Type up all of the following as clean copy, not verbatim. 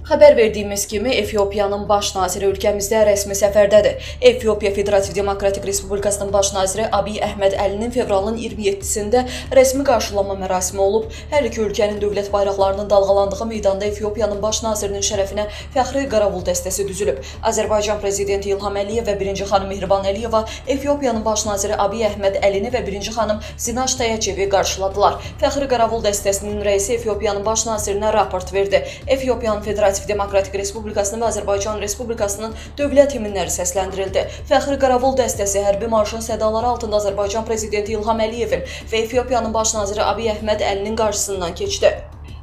Xəbər verdiyimiz kimi, Efiopiyanın baş naziri ölkəmizdə rəsmi səfərdədir. Efiopiya Federativ Demokratik Respublikasının baş naziri Abiy Əhməd Əlinin fevralın 27-sində rəsmi qarşılanma mərasimi olub. Hər iki ölkənin dövlət bayraqlarının dalğalandığı meydanda Efiopiyanın baş nazirinin şərəfinə fəxri qaravul dəstəsi düzülüb. Azərbaycan prezidenti İlham Əliyev və birinci xanım Mehriban Əliyeva Efiopiyanın baş naziri Abiy Əhməd Əlini və birinci xanım Zinaş Tayaçevi qarşıladılar. Fəxri qaravul dəstəsinin rəisi Efiopiyanın baş nazirinə raport verdi. Efiopiyanın Federativ Demokratik Respublikasının və Azərbaycan Respublikasının dövlət himnləri səsləndirildi. Fəxri qaravul dəstəsi hərbi marşın sədaları altında Azərbaycan prezidenti İlham Əliyevin və Efiopiyanın baş naziri Abiy Əhməd Əlinin qarşısından keçdi.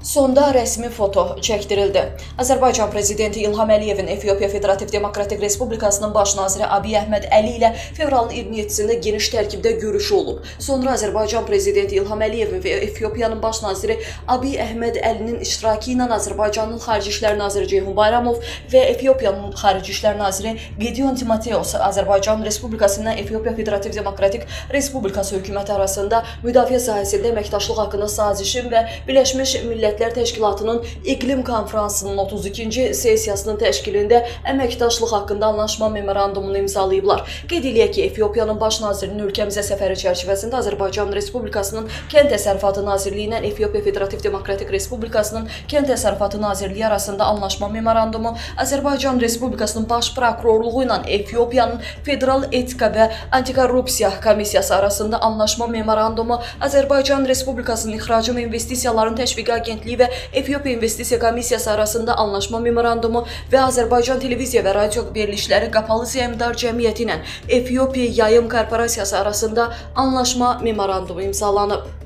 Sonda rəsmi foto çəkdirildi. Azərbaycan prezidenti İlham Əliyevin Efiopiya Federativ Demokratik Respublikasının baş naziri Abiy Əhməd Əli ilə fevralın 27-sində geniş tərkibdə görüşü olub. Sonra Azərbaycan prezidenti İlham Əliyevin və Efiopiyanın baş naziri Abiy Əhməd Əlinin iştirakı ilə Azərbaycanın Xarici İşlər naziri Ceyhun Bayramov və Efiopiyanın Xarici İşlər naziri Gideon Timoteos Azərbaycan Respublikasından Efiopiya Federativ Demokratik Respublikası hökuməti arasında müdafiə sahəsində əməkdaşlıq haqqında sazişin və Birləşmiş Millətlər Təşkilatının İqlim Konfransının 32-ci sessiyasının təşkilində əməkdaşlıq haqqında anlaşma memorandumunu imzalayıblar. Qeyd eləyək ki, Efiopiyanın baş nazirinin ölkəmizə səfəri çərçivəsində Azərbaycan Respublikasının Kənd Təsərrüfatı Nazirliyi ilə Efiopiya Federativ Demokratik Respublikasının Kənd Təsərrüfatı Nazirliyi arasında anlaşma memorandumu, Azərbaycan Respublikasının Baş Prokurorluğu ilə Efiopiyanın Federal Etika və Antikorrupsiya Komissiyası arasında anlaşma memorandumu, Azərbaycan Respublikasının İxracı və İnvestisiyaların Təşviqi Agentliyi və Efiopiya İnvestisiya Komissiyası arasında anlaşma memorandumu və Azərbaycan Televiziya və Radio Verilişləri Qapalı Səhmdar Cəmiyyəti ilə Efiopiya Yayım Korporasiyası arasında anlaşma memorandumu imzalanıb.